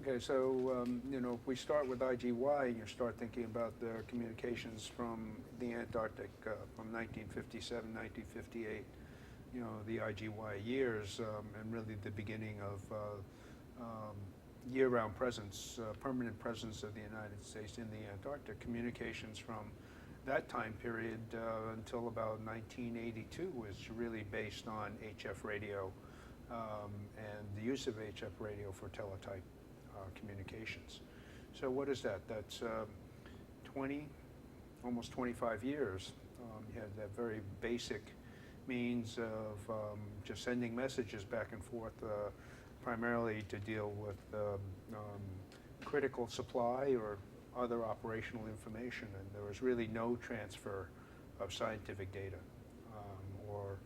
Okay, so you know, if we start with IGY, and you start thinking about the communications from the Antarctic from 1957, 1958, you know, the IGY years, and really the beginning of year-round presence, permanent presence of the United States in the Antarctic. Communications from that time period until about 1982 was really based on HF radio and the use of HF radio for teletype communications. So what is that? That's 20, almost 25 years. You had that very basic means of just sending messages back and forth, primarily to deal with critical supply or other operational information, and there was really no transfer of scientific data or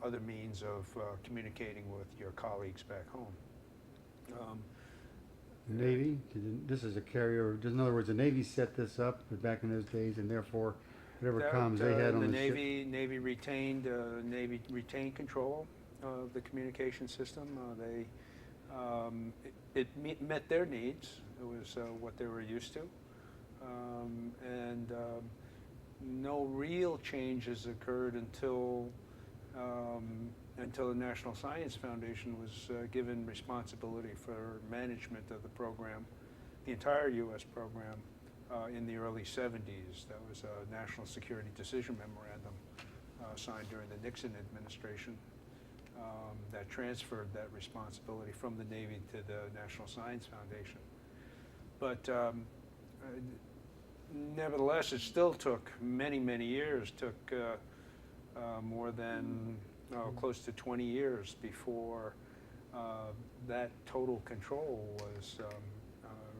other means of communicating with your colleagues back home. Navy, this is a carrier, in other words, the Navy set this up back in those days, and therefore whatever comms they had on the ship. Navy retained control of the communication system. It met their needs. It was what they were used to, and no real changes occurred until the National Science Foundation was given responsibility for management of the program, the entire U.S. program, in the early 70s. That was a National Security Decision Memorandum signed during the Nixon administration that transferred that responsibility from the Navy to the National Science Foundation. But nevertheless, it still took many, many years, took more than close to 20 years before that total control was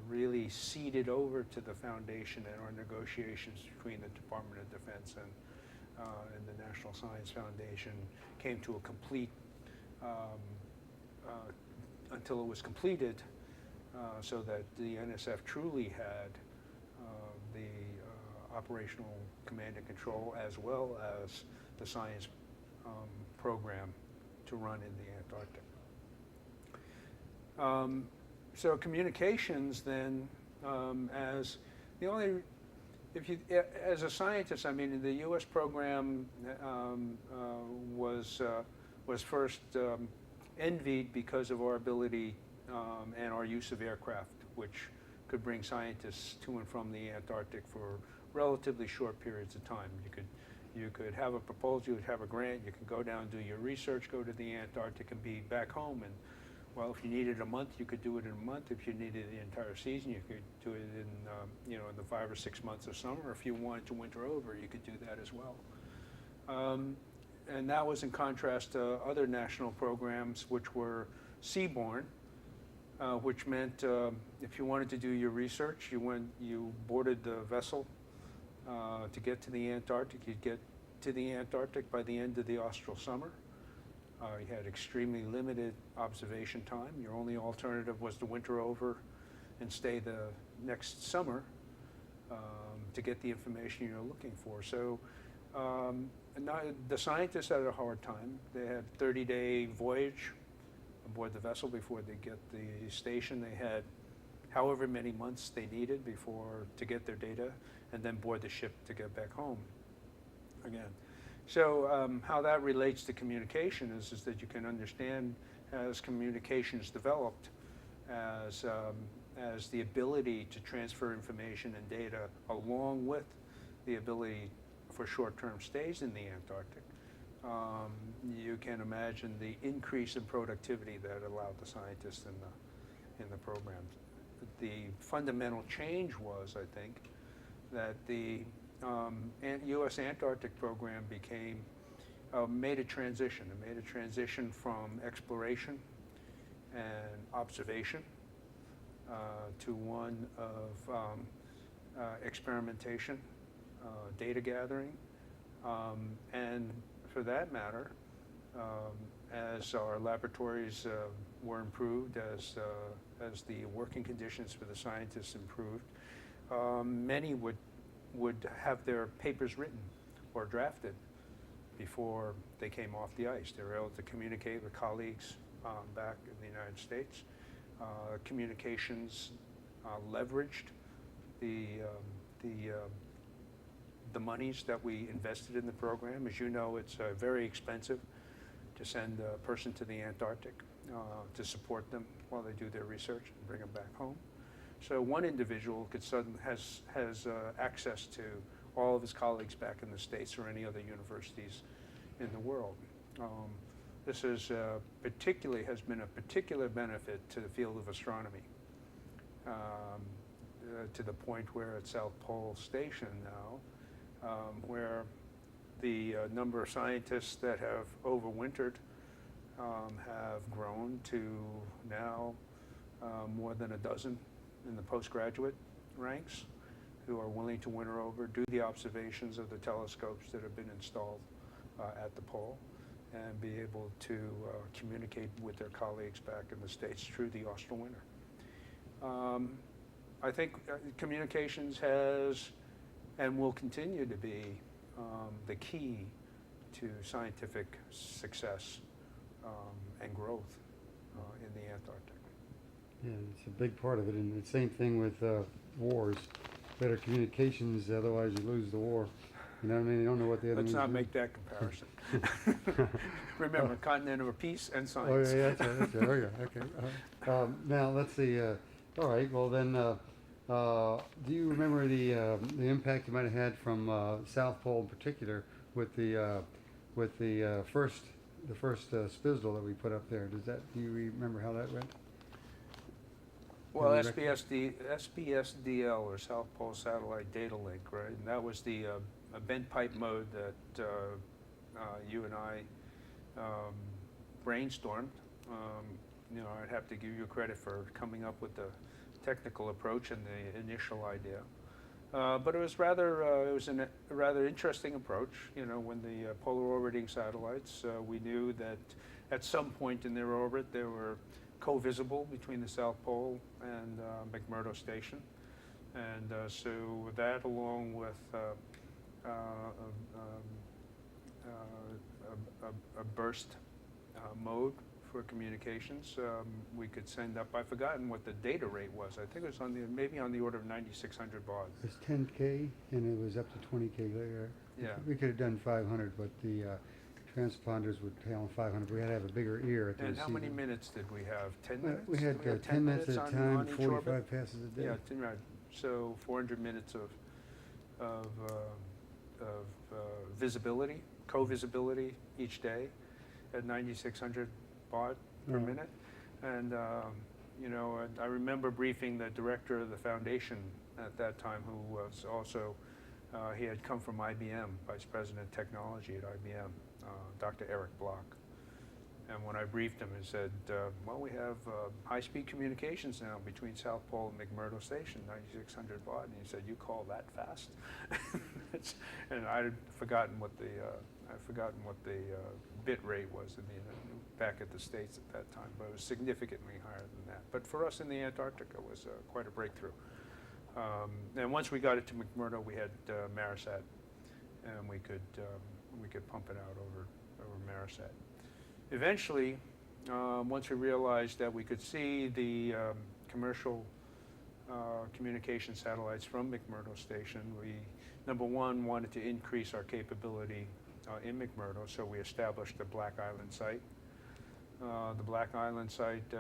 really ceded over to the foundation, and our negotiations between the Department of Defense and the National Science Foundation came to a complete, until it was completed, so that the NSF truly had the operational command and control as well as the science program to run in the Antarctic. So communications then, as the only, as a scientist, I mean, the U.S. program was first envied because of our ability and our use of aircraft, which could bring scientists to and from the Antarctic for relatively short periods of time. You could have a proposal, you would have a grant, you could go down, do your research, go to the Antarctic and be back home. And well, if you needed a month, you could do it in a month. If you needed the entire season, you could do it in, in the 5 or 6 months of summer. If you wanted to winter over, you could do that as well. And that was in contrast to other national programs which were seaborne, which meant if you wanted to do your research, you boarded the vessel to get to the Antarctic. You'd get to the Antarctic by the end of the austral summer. You had extremely limited observation time. Your only alternative was to winter over and stay the next summer to get the information you're looking for. So the scientists had a hard time. They had a 30-day voyage aboard the vessel before they get the station. They had however many months they needed to get their data, and then board the ship to get back home again. So how that relates to communication is that you can understand, as communications developed, as the ability to transfer information and data along with the ability for short-term stays in the Antarctic, you can imagine the increase in productivity that allowed the scientists in the program. The fundamental change was, I think, that the U.S. Antarctic program made a transition. It made a transition from exploration and observation to one of experimentation, data gathering, and for that matter, as our laboratories were improved, as the working conditions for the scientists improved, many would have their papers written or drafted before they came off the ice. They were able to communicate with colleagues back in the United States Communications leveraged the, the monies that we invested in the program. As you know, it's very expensive to send a person to the Antarctic to support them while they do their research and bring them back home. So one individual has access to all of his colleagues back in the States or any other universities in the world. This is has been a particular benefit to the field of astronomy, to the point where at South Pole Station now, where the number of scientists that have overwintered have grown to now more than a dozen in the postgraduate ranks who are willing to winter over, do the observations of the telescopes that have been installed at the pole, and be able to communicate with their colleagues back in the States through the austral winter. I think communications has and will continue to be the key to scientific success and growth in the Antarctic. Yeah, it's a big part of it, and the same thing with wars. Better communications, otherwise you lose the war. You know what I mean? You don't know what the other. Let's not make that comparison. Remember, continent of peace and science. Oh yeah, that's right. That's right. Okay. Now let's see. All right. Well then, do you remember the impact you might have had from South Pole in particular with the first spizdle that we put up there? Do you remember how that went? Well, SPSDL, or South Pole Satellite Data Link, right? And that was the bent pipe mode that you and I brainstormed. You know, I'd have to give you credit for coming up with the technical approach and the initial idea. But it was a rather interesting approach. You know, when the polar orbiting satellites, we knew that at some point in their orbit they were co-visible between the South Pole and McMurdo Station, and so that, along with a burst mode for communications, we could send up. I've forgotten what the data rate was. I think it was maybe on the order of 9,600 baud. It was 10K, and it was up to 20K later. Yeah. We could have done 500, but the transponders would tail on 500. We had to have a bigger ear at the And how many receiver. minutes did we have? 10 minutes? We had Did have 10 minutes at a time, on each orbit? 45 passes a day. Yeah, right. So 400 minutes of visibility, co-visibility each day at 9,600 baud per Yeah. minute. And you know, I remember briefing the director of the foundation at that time, who was also, he had come from IBM, Vice President of Technology at IBM, Dr. Erick Block. And when I briefed him, he said, well, we have high-speed communications now between South Pole and McMurdo Station, 9,600 baud. And he said, you call that fast? And I'd forgotten what the bit rate was in back at the States at that time, but it was significantly higher than that. But for us in the Antarctica, it was quite a breakthrough. And once we got it to McMurdo, we had Marisat, and we could pump it out over Marisat. Eventually, once we realized that we could see the commercial communication satellites from McMurdo Station, we, number one, wanted to increase our capability in McMurdo, so we established the Black Island site. The Black Island site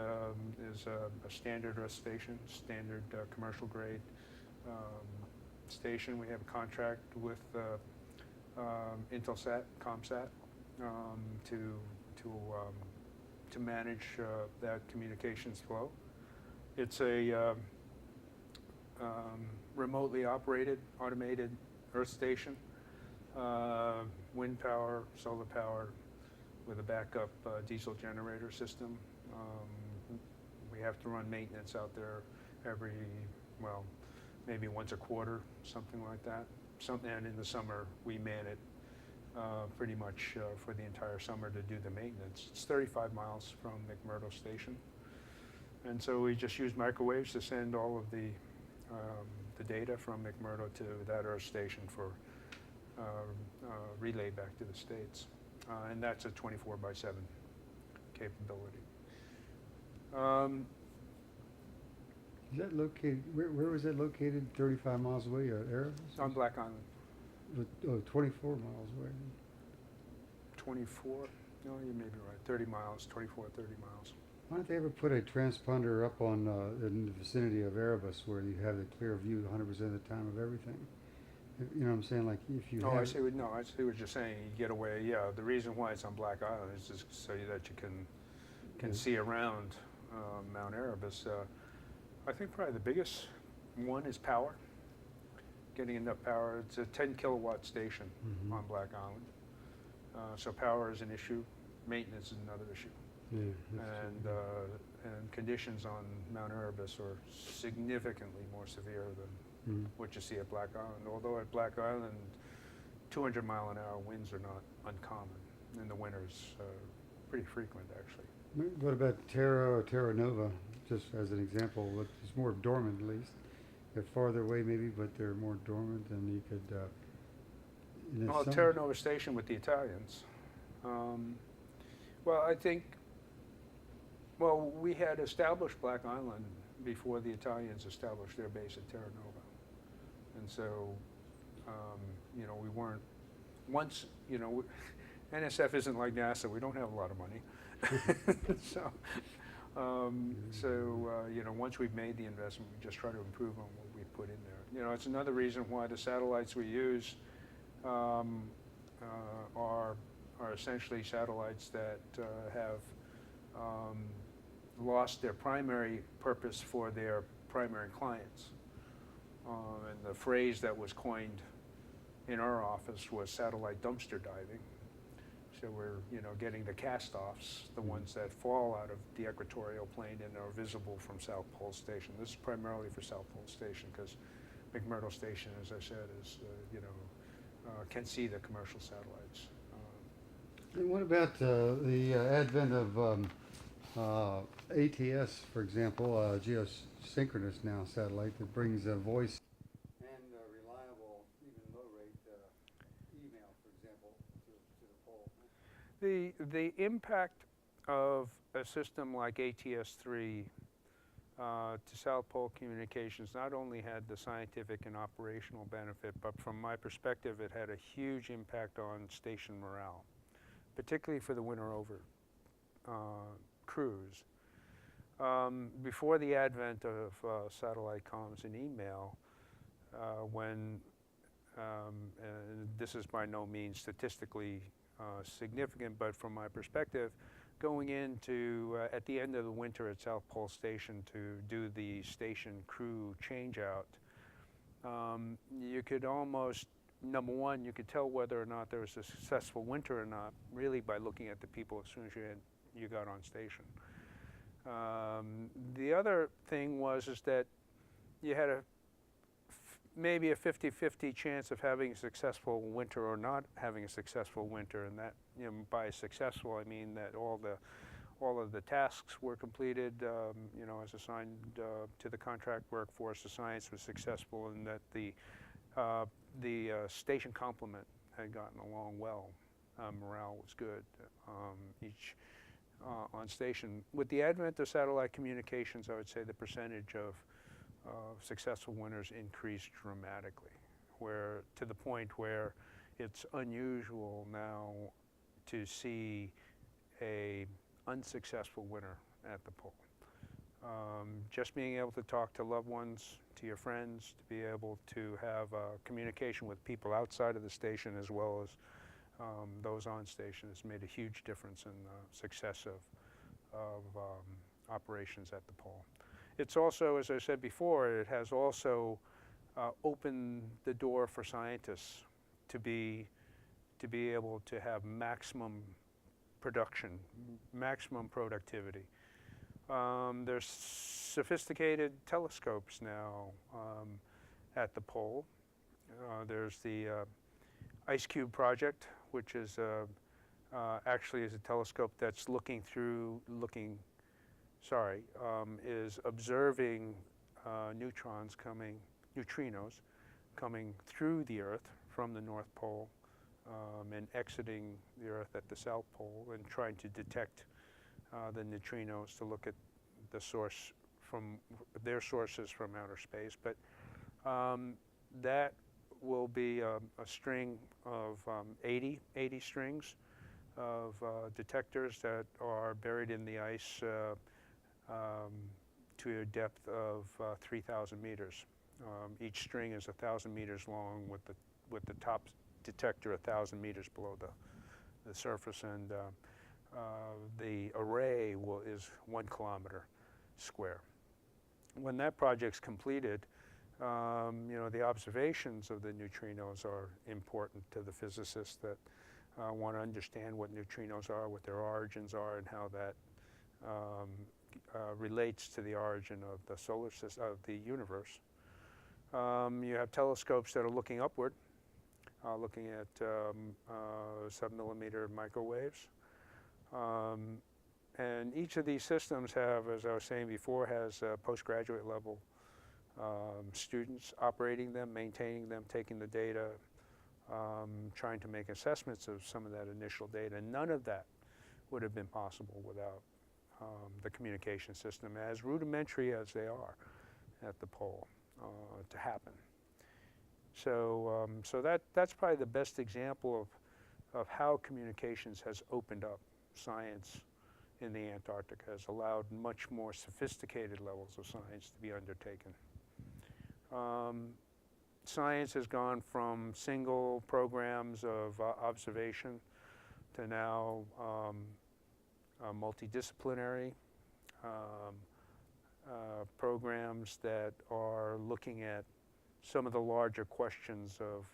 is a standard Earth station, standard commercial grade station. We have a contract with Intelsat, Comsat, to manage that communications flow. It's a remotely operated, automated Earth station, wind power, solar power, with a backup diesel generator system. We have to run maintenance out there maybe once a quarter, something like that. And in the summer, we man it pretty much for the entire summer to do the maintenance. It's 35 miles from McMurdo Station. And so we just use microwaves to send all of the data from McMurdo to that Earth station for relay back to the States. And that's a 24/7 capability. Is that located, where was that located? 35 miles away, Erebus? On Black Island. Oh, 24 miles away. 24, no, you may be right, 30 miles, 24, 30 miles. Why don't they ever put a transponder up on, in the vicinity of Erebus where you have the clear view 100% of the time of everything? You know what I'm saying? Like if you Oh, have. I see what you're saying, you get away, yeah, the reason why it's on Black Island is just so that you can Yeah. see around Mount Erebus. I think probably the biggest one is power, getting enough power. It's a 10 kilowatt station Mhm. on Black Island. So power is an issue, maintenance is another issue. Yeah, that's And, true. and conditions on Mount Erebus are significantly more severe than Mhm. what you see at Black Island. Although at Black Island, 200-mile-an-hour winds are not uncommon. In the winters, pretty frequent actually. What about Terra or Terra Nova, just as an example? It's more dormant at least. They're farther away maybe, but they're more dormant, and you could. In the Well, summer- Terra Nova Station with the Italians. Well, I think, well, we had established Black Island before the Italians established their base at Terra Nova. And so, you know, we weren't, once, you know, NSF isn't like NASA, we don't have a lot of money. So, you know, once we've made the investment, we just try to improve on what we put in there. You know, it's another reason why the satellites we use are essentially satellites that have lost their primary purpose for their primary clients. And the phrase that was coined in our office was satellite dumpster diving. So we're, you know, getting the cast-offs, the ones that fall out of the equatorial plane and are visible from South Pole Station. This is primarily for South Pole Station because McMurdo Station, as I said, is, you know, can see the commercial satellites. And what about the advent of ATS, for example, geosynchronous now satellite that brings voice and reliable, even low-rate email, for example, to the pole? The impact of a system like ATS-3 to South Pole Communications not only had the scientific and operational benefit, but from my perspective, it had a huge impact on station morale, particularly for the winter over crews. Before the advent of satellite comms and email, when, and this is by no means statistically significant, but from my perspective, going into, at the end of the winter at South Pole Station to do the station crew change out, you could almost, number one, you could tell whether or not there was a successful winter or not, really by looking at the people as soon as you got on station. The other thing was is that you had maybe a 50-50 chance of having a successful winter or not having a successful winter, and that, you know, by successful I mean that all of the tasks were completed, you know, as assigned to the contract workforce. The science was successful, and that the station complement had gotten along well. Morale was good. Each on station. With the advent of satellite communications, I would say the percentage of successful winters increased dramatically, where to the point where it's unusual now to see a unsuccessful winter at the pole. Just being able to talk to loved ones, to your friends, to be able to have communication with people outside of the station as well as those on station has made a huge difference in the success of operations at the pole. It's also, as I said before, it has also opened the door for scientists to be able to have maximum production, maximum productivity. There's sophisticated telescopes now at the pole. There's the Ice Cube project, which is actually is a telescope that's is observing neutrinos coming through the Earth from the North Pole and exiting the Earth at the South Pole, and trying to detect the neutrinos to look at the source from their sources from outer space. But that will be a string of 80 strings of detectors that are buried in the ice to a depth of 3,000 meters. Each string is 1,000 meters long, with the top detector 1,000 meters below the surface, and the array is 1 kilometer square. When that project's completed, the observations of the neutrinos are important to the physicists that want to understand what neutrinos are, what their origins are, and how that relates to the origin of the solar system, of the universe. You have telescopes that are looking upward, looking at sub-millimeter microwaves. And each of these systems have, as I was saying before, has postgraduate level students operating them, maintaining them, taking the data, trying to make assessments of some of that initial data. None of that would have been possible without the communication system, as rudimentary as they are at the pole, to happen. So, that's probably the best example of how communications has opened up science in the Antarctic, has allowed much more sophisticated levels of science to be undertaken. Science has gone from single programs of observation to now multidisciplinary programs that are looking at some of the larger questions of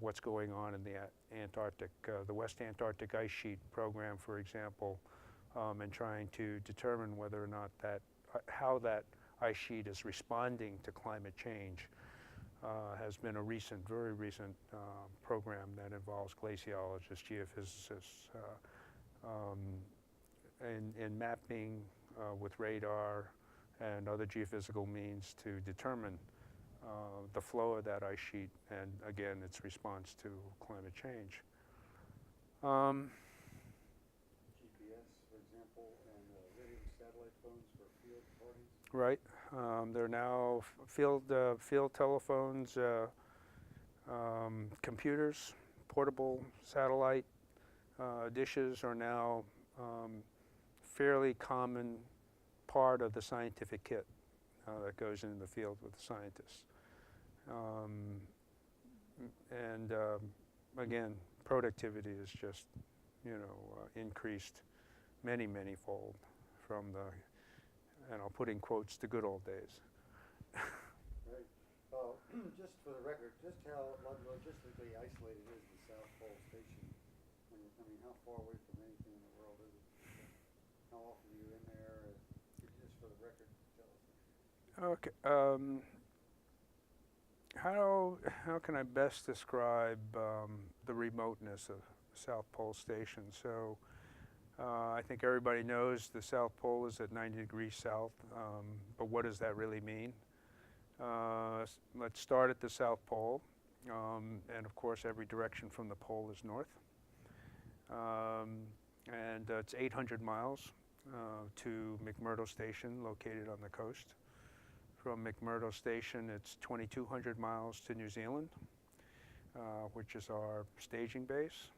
what's going on in the Antarctic. The West Antarctic Ice Sheet program, for example, and trying to determine whether or not how that ice sheet is responding to climate change has been a very recent program that involves glaciologists, geophysicists, in mapping with radar and other geophysical means to determine the flow of that ice sheet and, again, its response to climate change. GPS, for example, and radio satellite phones for field recordings. Right. There are now field telephones, computers, portable satellite dishes are now fairly common part of the scientific kit that goes into the field with the scientists. Again, productivity is just, increased many-fold from the, and I'll put in quotes, the good old days. Right. Just for the record, just how logistically isolated is the South Pole Station? How far away from anything in the world is it? How often are you in there? Just for the record, tell us. Okay. How can I best describe the remoteness of South Pole Station? So I think everybody knows the South Pole is at 90 degrees south, but what does that really mean? Let's start at the South Pole, and of course every direction from the pole is north. And it's 800 miles to McMurdo Station, located on the coast. From McMurdo Station, it's 2,200 miles to New Zealand, which is our staging base.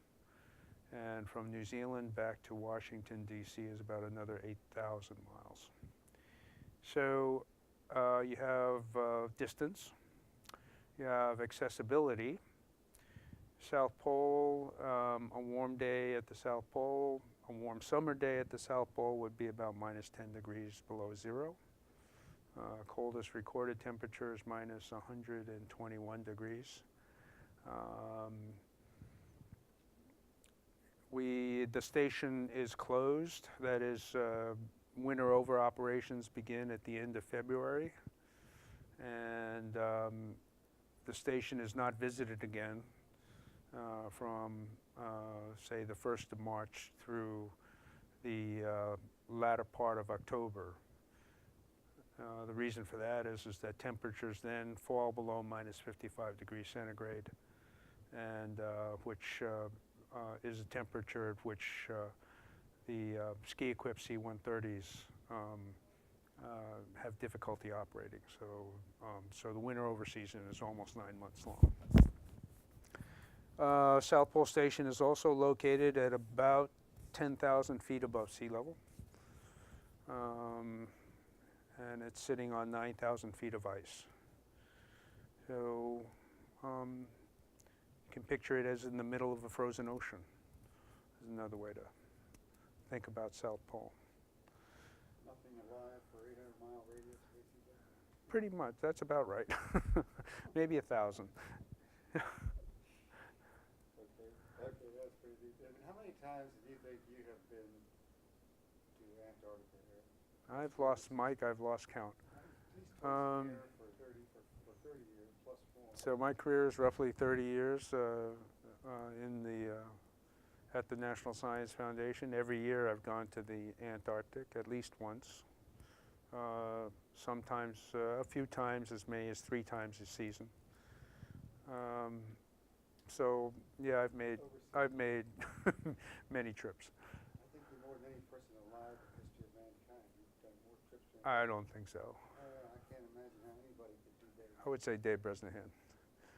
And from New Zealand back to Washington, D.C. is about another 8,000 miles. So you have distance, you have accessibility. South Pole, a warm day at the South Pole, a warm summer day at the South Pole would be about minus 10 degrees below zero. Coldest recorded temperature is minus 121 degrees. The station is closed. That is, winter over operations begin at the end of February. And the station is not visited again from, say, the 1st of March through the latter part of October. The reason for that is that temperatures then fall below minus 55 degrees centigrade, and which is a temperature at which the ski-equipped C-130s have difficulty operating. So the winter over season is almost 9 months long. South Pole Station is also located at about 10,000 feet above sea level. And it's sitting on 9,000 feet of ice. So you can picture it as in the middle of a frozen ocean. Is another way to think about South Pole. Nothing alive for 800-mile radius, basically? Pretty much, that's about right. Maybe 1,000. Okay, that's pretty deep. And how many times do you think you have been to Antarctica here? I've lost, Mike, I've lost count. At least twice a year for 30 years, plus more. So my career is roughly 30 years at the National Science Foundation. Every year I've gone to the Antarctic at least once. Sometimes a few times, as many as 3 times a season. So yeah, I've made many trips. I think you're more than any person alive in the history of mankind. You've done more trips than I don't think so. I can't imagine how anybody could do that. I would say Dave Bresnahan.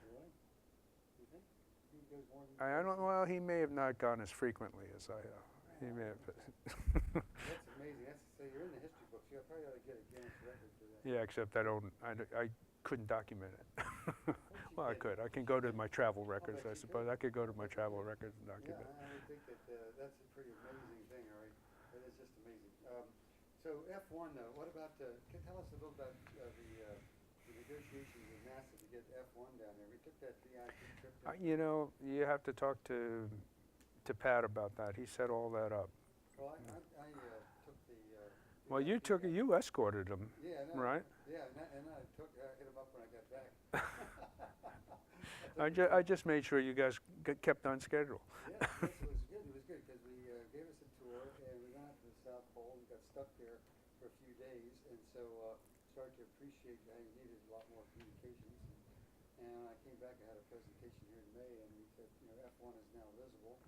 Really? You think? He goes more than I don't. Well, he may have not gone as frequently as I have. He may have. That's amazing. That's to say you're in the history books. You probably ought to get a Guinness record for that. Yeah, except I don't. I couldn't document it. Well, I could. I can go to my travel records. I suppose I could go to my travel records and document. Yeah, I would think that that's a pretty amazing thing, all right? That is just amazing. So F1, though, what about, can you tell us a little about the negotiations with NASA to get F1 down there? We took that VIP trip down. You know, you have to talk to Pat about that. He set all that up. Well, I took the... Well, you escorted him, yeah, no, right? Yeah, and I hit him up when I got back. I just made sure you guys kept on schedule. Yeah, yes, it was good. It was good because we gave us a tour and we went out to the South Pole and got stuck there for a few days, and so started to appreciate how you needed a lot more communications. And I came back. I had a presentation here in May, and we said, you know, F1 is now visible,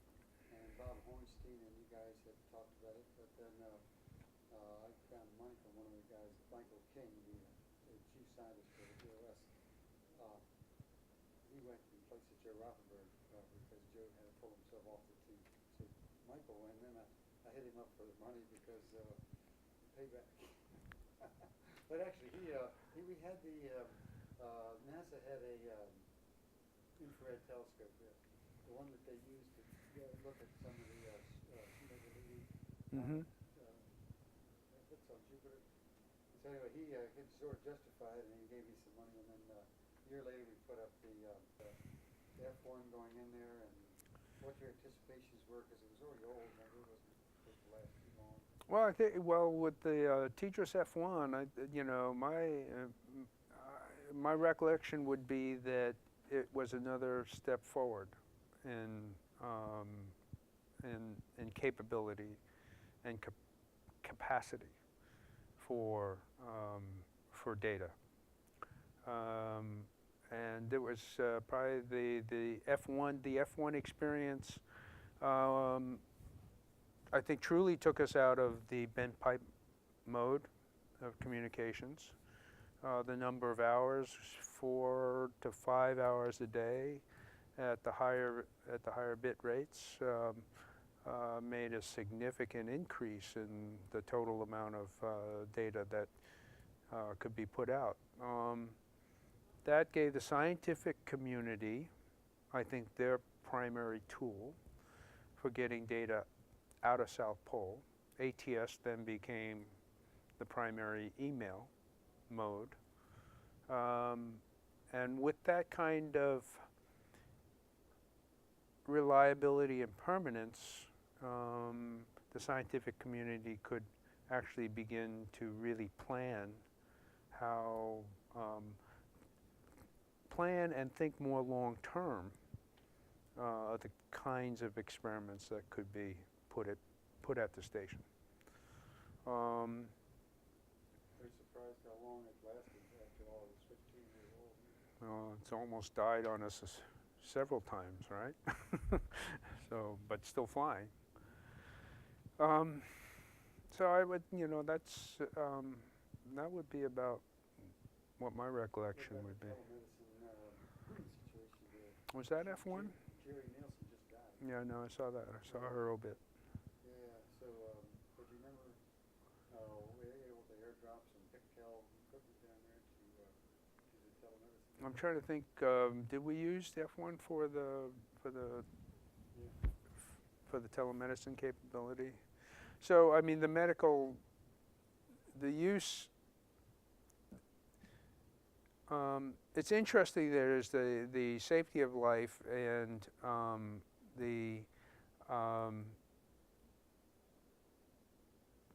and Bob Hornstein and you guys had talked about it, but then I found money from one of the guys, Michael King, the chief scientist for the EOS. He went and placed Joe Rothenberg because Joe had to pull himself off the team. So Michael, and then I hit him up for the money because payback. But actually, we had NASA had a infrared telescope there, the one that they used to look at some of the bits on Jupiter. So anyway, he could sort of justify it, and he gave me some money, and then a year later we put up the F1 going in there, and what your anticipations were, because it was already old, and it wasn't supposed to last too long. Well, I think with the Tetris F1, you know, my recollection would be that it was another step forward in capability and capacity for data. And it was probably the F1 experience. I think truly took us out of the bent pipe mode of communications. The number of hours, 4 to 5 hours a day, at the higher bit rates, made a significant increase in the total amount of data that could be put out. That gave the scientific community, I think, their primary tool for getting data out of South Pole. ATS then became the primary email mode. And with that kind of reliability and permanence, the scientific community could actually begin to really plan and think more long term the kinds of experiments that could be put at the station. They're surprised how long it lasted after all. It was 15 years old. It's almost died on us several times, right? So, but still flying. So I would, you know, that's That would be about what my recollection would be. Telemedicine situation there. Was that F1? Jerry Nielsen just died. Yeah, no, I saw that. I saw her obit. Yeah, so, but you remember, we were able to airdrop some Pictel equipment down there to the telemedicine. I'm trying to think. Did we use the F1 for the Yeah. for the telemedicine capability? So I mean, the use. It's interesting. There's the safety of life and the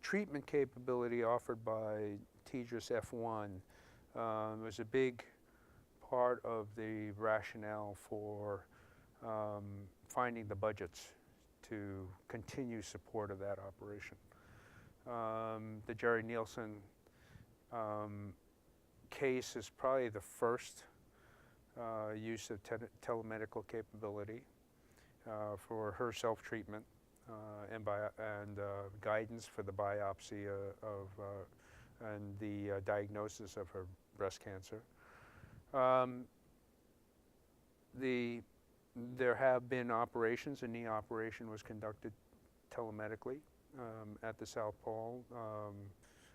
treatment capability offered by TDRS F1 was a big part of the rationale for finding the budgets to continue support of that operation. The Jerry Nielsen case is probably the first use of telemedical capability for her self-treatment and guidance for the biopsy and the diagnosis of her breast cancer. There have been operations. A knee operation was conducted telemedically at the South Pole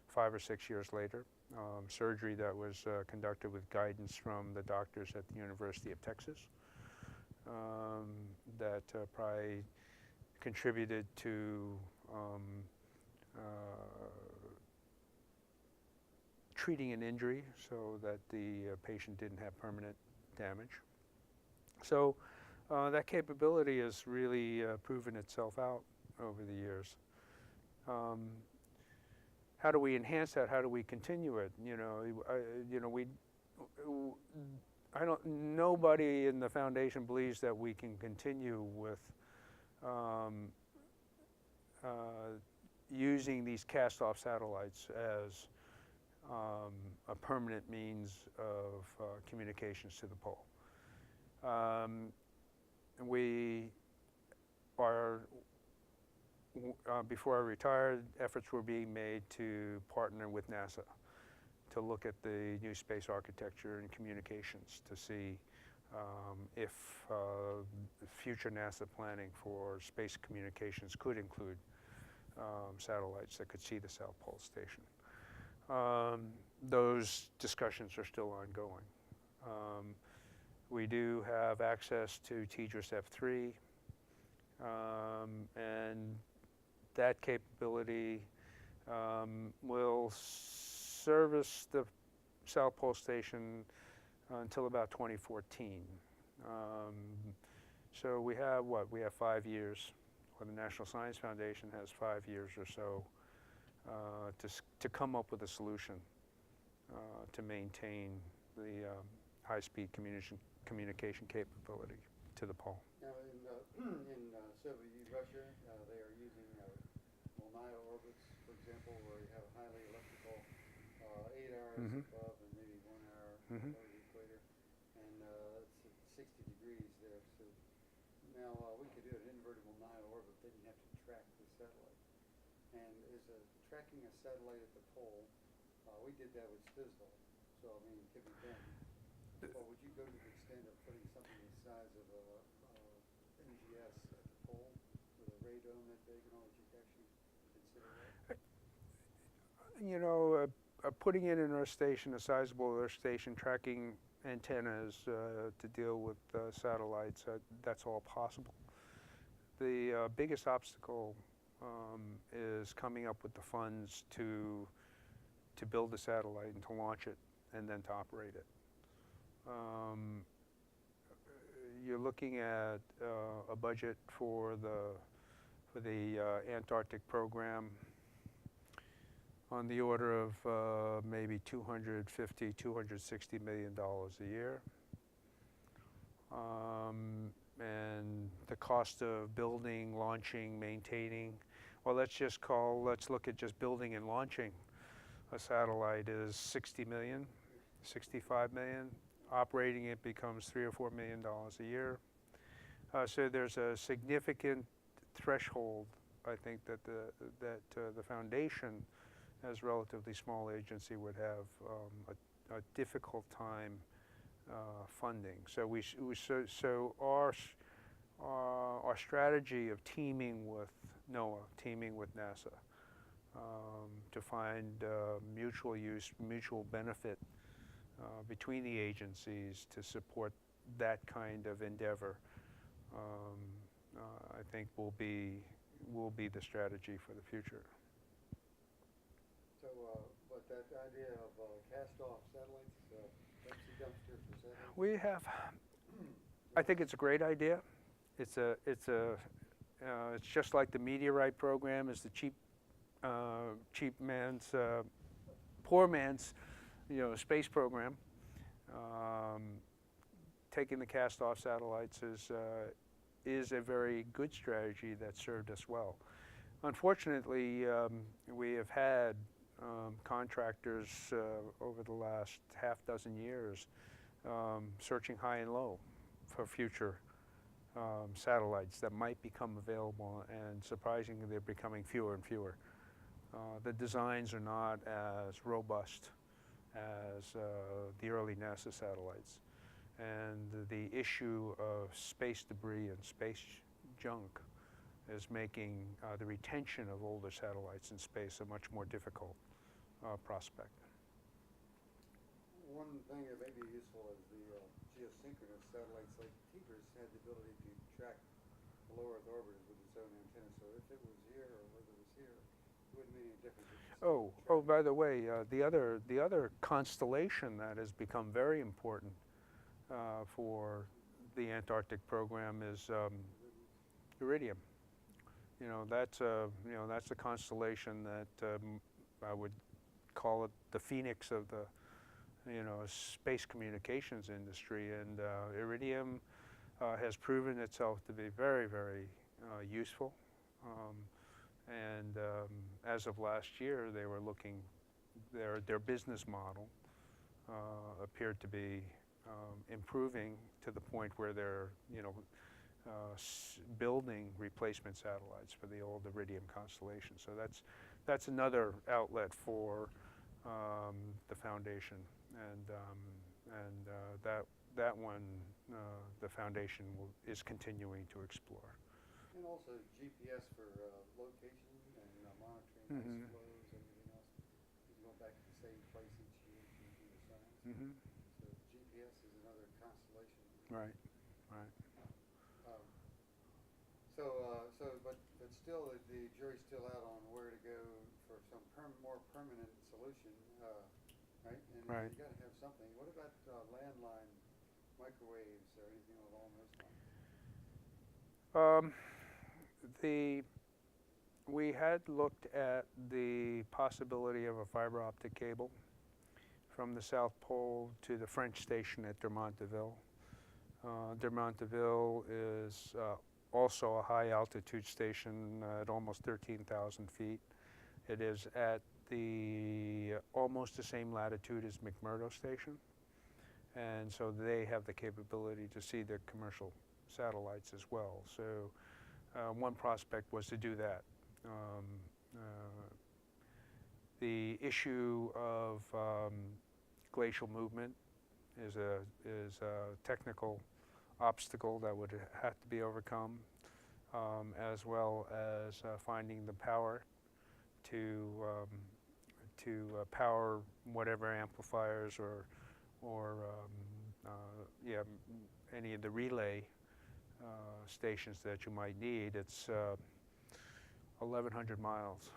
5 or 6 years later. Surgery that was conducted with guidance from the doctors at the University of Texas that probably contributed to treating an injury so that the patient didn't have permanent damage. So that capability has really proven itself out over the years. How do we enhance that? How do we continue it? Nobody in the foundation believes that we can continue with using these cast-off satellites as a permanent means of communications to the pole. Before I retired, efforts were being made to partner with NASA to look at the new space architecture and communications to see if future NASA planning for space communications could include satellites that could see the South Pole Station. Those discussions are still ongoing. We do have access to TDRS F3, and that capability will service the South Pole Station until about 2014. So we have what? We have 5 years, or the National Science Foundation has 5 years or so to come up with a solution to maintain the high-speed communication capability to the pole. Now, in Soviet Russia, they are using Volnaya orbits, for example, where you have highly electrical 8 hours above and maybe 1 hour below the equator, and it's at 60 degrees there. So now we could do an inverted Volnaya orbit, then you have to track the satellite. And tracking a satellite at the pole, we did that with Spitzel, so I mean, it could be done. Well, would you go to the extent of putting something the size of a NGS at the pole with a radome that big and all, that you could actually consider that? You know, putting in an Earth station, a sizable Earth station, tracking antennas to deal with satellites, that's all possible. The biggest obstacle is coming up with the funds to build the satellite and to launch it and then to operate it. You're looking at a budget for the Antarctic program on the order of maybe $250, $260 million a year. And the cost of building, launching, maintaining, well, let's look at just building and launching a satellite is 60 million, 65 million. Operating it becomes $3 or $4 million a year. So there's a significant threshold, I think, that the foundation as a relatively small agency, would have a difficult time funding. So our strategy of teaming with NOAA, teaming with NASA, to find mutual use, mutual benefit between the agencies to support that kind of endeavor, I think will be the strategy for the future. So, but that idea of cast-off satellites, empty dumpster for satellites? We have, I think it's a great idea. It's just like the Meteorite program is the poor man's, space program. Taking the cast-off satellites is a very good strategy that served us well. Unfortunately, we have had contractors over the last half dozen years searching high and low for future satellites that might become available, and surprisingly, they're becoming fewer and fewer. The designs are not as robust as the early NASA satellites, and the issue of space debris and space junk is making the retention of older satellites in space a much more difficult prospect. One thing that may be useful is the geosynchronous satellites like Tigris had the ability to track the low Earth orbiters with its own antenna. So if it was here or whether it was here, it wouldn't make any difference. Oh, by the way, the other constellation that has become very important for the Antarctic program is Iridium. That's a constellation that I would call it the phoenix of the space communications industry, and Iridium has proven itself to be very, very useful. And as of last year, they were looking, their business model appeared to be improving to the point where they're building replacement satellites for the old Iridium constellation. So that's another outlet for the foundation, and that one the foundation is continuing to explore. And also GPS for location and monitoring ice flows, everything else. You can go back to the same place each year to do the science. So GPS is another constellation. Right, right. But still, the jury's still out on where to go for some more permanent solution, right? And Right. you got to have something. What about landline microwaves or anything along those lines? We had looked at the possibility of a fiber optic cable from the South Pole to the French station at Dermonteville. Dermonteville is also a high altitude station at almost 13,000 feet. It is at almost the same latitude as McMurdo Station, and so they have the capability to see the commercial satellites as well. So one prospect was to do that. The issue of glacial movement is a technical obstacle that would have to be overcome, as well as finding the power to power whatever amplifiers or any of the relay stations that you might need. It's 1,100 miles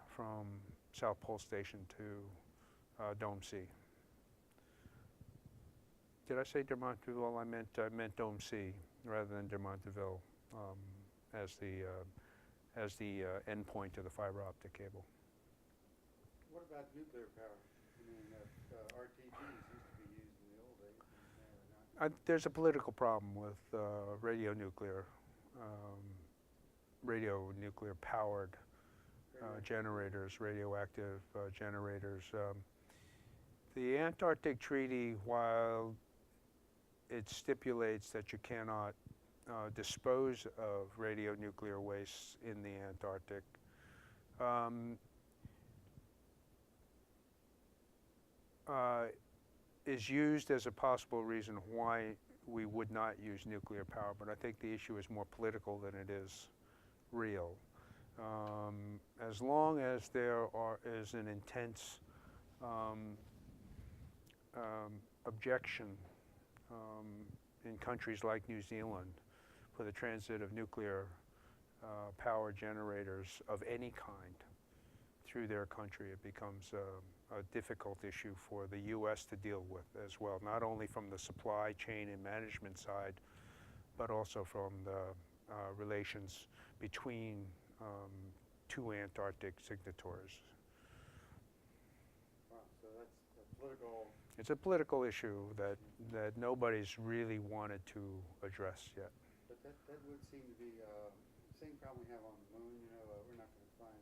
from South Pole Station to Dome C. Did I say Dermonteville? I meant Dome C rather than Dermonteville as the end point of the fiber optic cable. What about nuclear power? I mean, RTGs used to be used in the old days. There's a political problem with radionuclear powered generators, radioactive generators. The Antarctic Treaty, while it stipulates that you cannot dispose of radionuclear wastes in the Antarctic, is used as a possible reason why we would not use nuclear power, but I think the issue is more political than it is real. As long as there is an intense objection in countries like New Zealand for the transit of nuclear power generators of any kind through their country, it becomes a difficult issue for the U.S. to deal with as well, not only from the supply chain and management side, but also from the relations between two Antarctic signatories. Wow, so that's a political. It's a political issue that nobody's really wanted to address yet. But that would seem to be same problem we have on the moon. You know, we're not going to find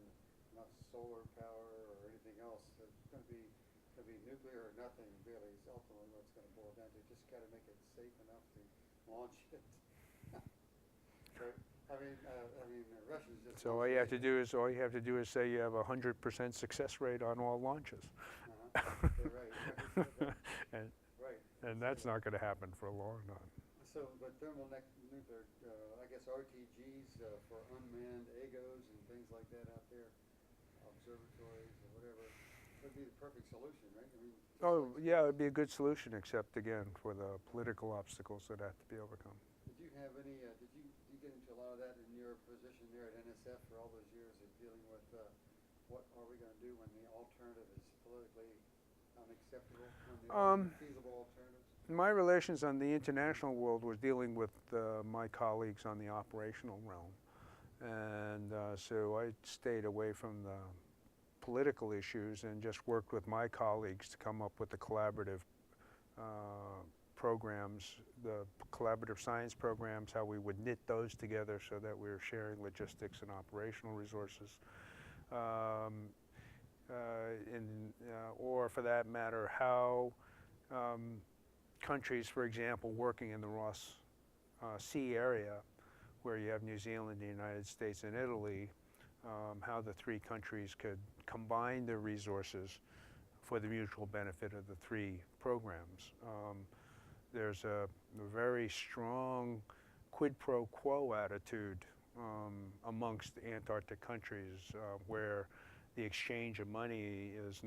enough solar power or anything else. It's going to be nuclear or nothing. Really, is ultimately what it's going to boil down to. Just got to make it safe enough to launch it. So, I mean, the Russians just. So all you have to do is say you have a 100% success rate on all launches. Right. and Right. and that's not going to happen for a long time. So, but nuclear, I guess RTGs for unmanned AGOs and things like that out there, observatories or whatever, would be the perfect solution, right? I mean, Oh, yeah, it'd be a good solution, except again for the political obstacles that have to be overcome. did you have any? Did you get into a lot of that in your position there at NSF for all those years of dealing with what are we going to do when the alternative is politically unacceptable, when the feasible alternatives? My relations on the international world was dealing with my colleagues on the operational realm. And so I stayed away from the political issues and just worked with my colleagues to come up with the collaborative programs, the collaborative science programs, how we would knit those together so that we were sharing logistics and operational resources. Or for that matter, how countries, for example, working in the Ross Sea area, where you have New Zealand, the United States, and Italy, how the three countries could combine their resources for the mutual benefit of the three programs. There's a very strong quid pro quo attitude amongst Antarctic countries where the exchange of money is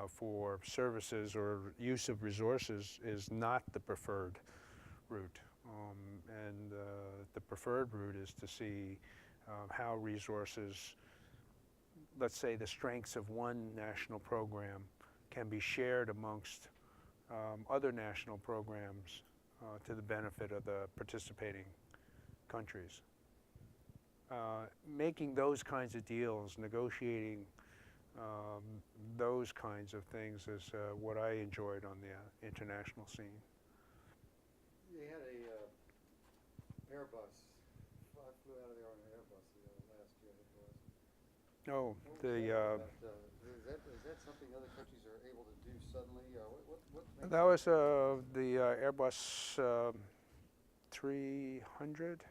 for services or use of resources is not the preferred route. And the preferred route is to see how resources, let's say the strengths of one national program, can be shared amongst other national programs to the benefit of the participating countries. Making those kinds of deals, negotiating those kinds of things is what I enjoyed on the international scene. They had a Airbus. I flew out of there on an Airbus last year, I think it was. Oh, What was the is that something other countries are able to do suddenly? What makes that was the Airbus 300. I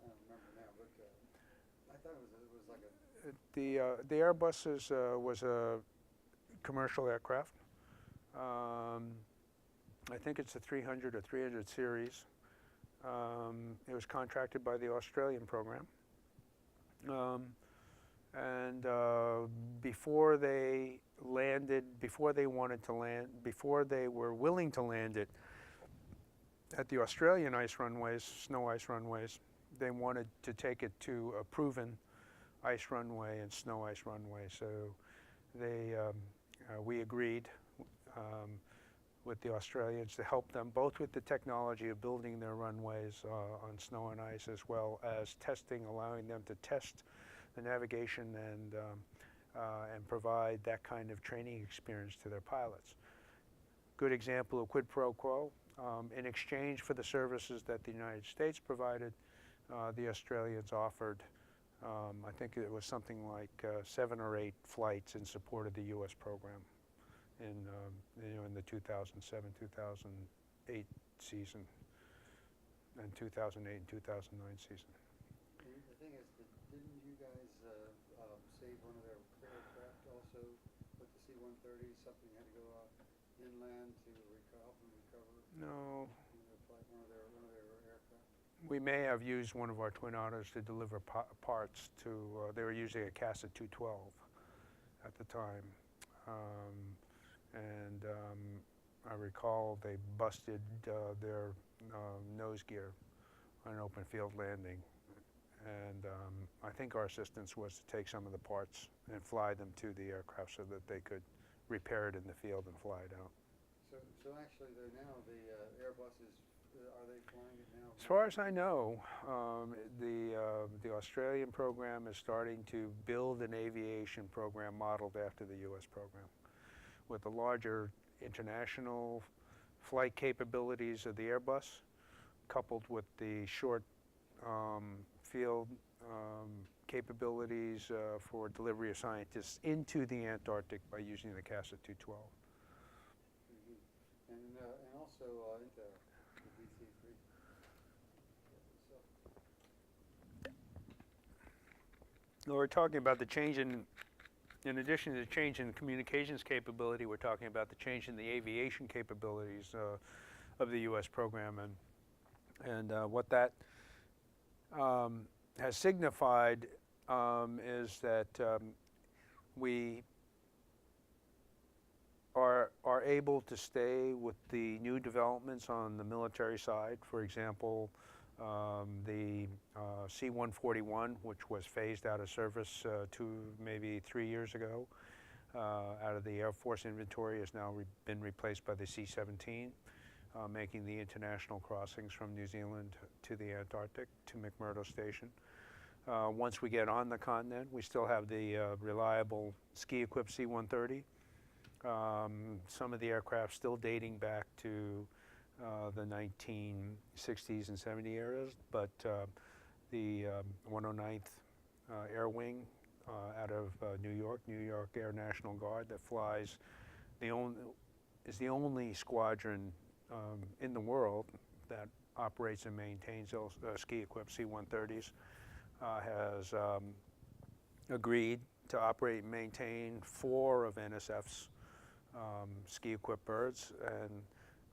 don't remember now, but I thought it was like a. The Airbus was a commercial aircraft. I think it's a 300 or 300 series. It was contracted by the Australian program. And before they landed, before they wanted to land, before they were willing to land it at the Australian ice runways, snow ice runways, they wanted to take it to a proven ice runway and snow ice runway. So we agreed with the Australians to help them both with the technology of building their runways on snow and ice, as well as testing, allowing them to test the navigation and provide that kind of training experience to their pilots. Good example of quid pro quo. In exchange for the services that the United States provided, the Australians offered, I think it was something like 7 or 8 flights in support of the U.S. program in the 2007-2008 season and 2008 and 2009 season. The thing is, didn't you guys save one of their aircraft also with the C-130? Something had to go inland to help them recover No, one of their aircraft? we may have used one of our Twin Otters to deliver parts to, they were using a CASA 212 at the time. I recall they busted their nose gear on an open field landing. And I think our assistance was to take some of the parts and fly them to the aircraft so that they could repair it in the field and fly it out. So actually, they're now the Airbuses. Are they flying it now? As far as I know, the Australian program is starting to build an aviation program modeled after the U.S. program, with the larger international flight capabilities of the Airbus, coupled with the short field capabilities for delivery of scientists into the Antarctic by using the CASA 212. Mm-hmm. And also into the DC-3. So, We're talking about the change in addition to the change in communications capability, we're talking about the change in the aviation capabilities of the U.S. program, and what that has signified is that we are able to stay with the new developments on the military side. For example, the C-141, which was phased out of service maybe 3 years ago, out of the Air Force inventory, has now been replaced by the C-17. Making the international crossings from New Zealand to the Antarctic to McMurdo Station. Once we get on the continent, we still have the reliable ski-equipped C-130. Some of the aircraft still dating back to the 1960s and 70s eras, but the 109th Air Wing out of New York Air National Guard that flies is the only squadron in the world that operates and maintains those ski-equipped C-130s, has agreed to operate and maintain 4 of NSF's ski-equipped birds and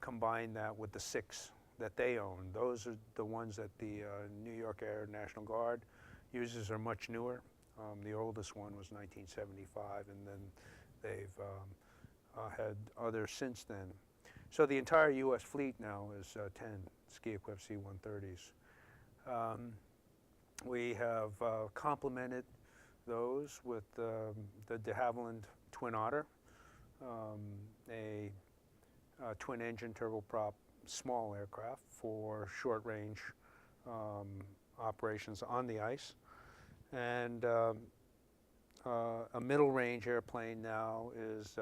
combine that with the 6 that they own. Those are the ones that the New York Air National Guard uses are much newer. The oldest one was 1975, and then they've had others since then. So the entire U.S. fleet now is 10 ski-equipped C-130s. We have complemented those with the de Havilland Twin Otter, a twin-engine turboprop small aircraft for short-range operations on the ice, and a middle-range airplane now is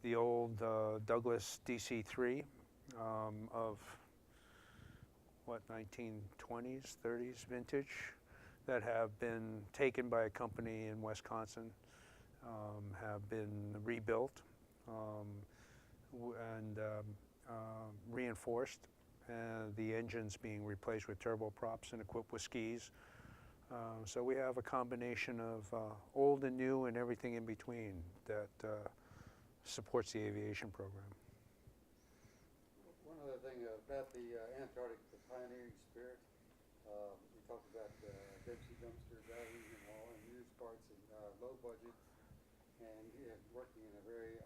the old Douglas DC-3 of what, 1920s, 30s vintage, that have been taken by a company in Wisconsin, have been rebuilt and reinforced, and the engines being replaced with turboprops and equipped with skis. So we have a combination of old and new and everything in between that supports the aviation program. One other thing about the Antarctic, the pioneering spirit. We talked about Dempsey dumpster diving and all, and used parts and low budget, and working in a very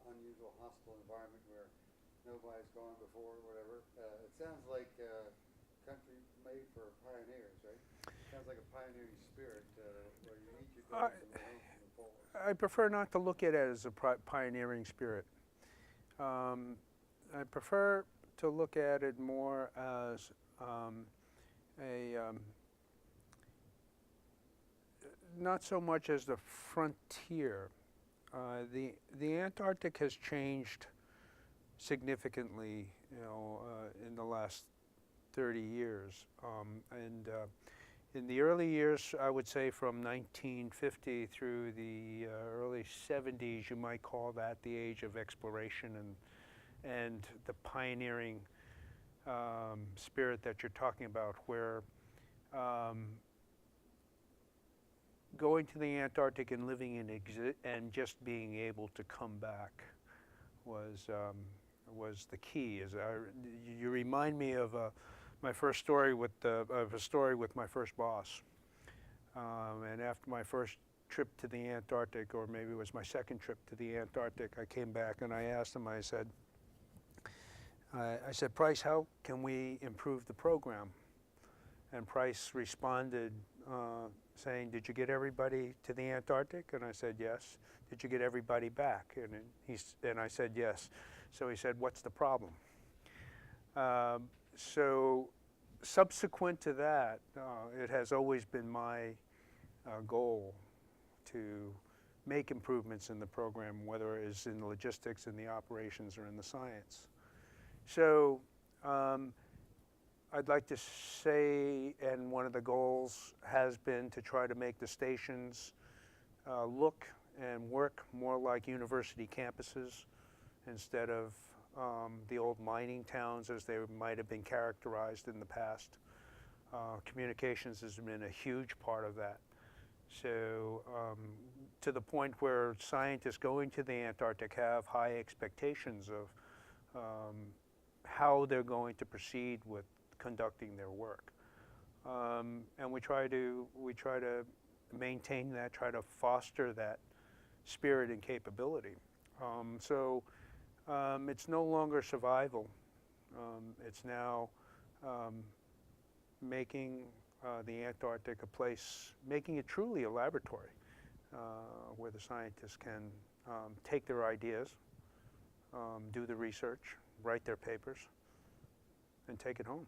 unusual, hostile environment where nobody's gone before or whatever. It sounds like a country made for pioneers, right? Sounds like a pioneering spirit where you eat your dogs and go home from the poles. I prefer not to look at it as a pioneering spirit. I prefer to look at it more as not so much as the frontier. The Antarctic has changed significantly, in the last 30 years. In the early years, I would say from 1950 through the early 70s, you might call that the age of exploration and the pioneering spirit that you're talking about, where going to the Antarctic and living in and just being able to come back was the key. You remind me of my first story with a story with my first boss. And after my first trip to the Antarctic, or maybe it was my second trip to the Antarctic, I came back and I asked him. I said, Price, how can we improve the program? And Price responded saying, did you get everybody to the Antarctic? And I said, yes. Did you get everybody back? And I said, yes. So he said, what's the problem? So subsequent to that, it has always been my goal to make improvements in the program, whether it is in the logistics, in the operations, or in the science. So I'd like to say, and one of the goals has been to try to make the stations look and work more like university campuses instead of the old mining towns as they might have been characterized in the past. Communications has been a huge part of that. So to the point where scientists going to the Antarctic have high expectations of how they're going to proceed with conducting their work. And we try to maintain that, try to foster that spirit and capability. So it's no longer survival. It's now making the Antarctic a place, making it truly a laboratory where the scientists can take their ideas, do the research, write their papers, and take it home.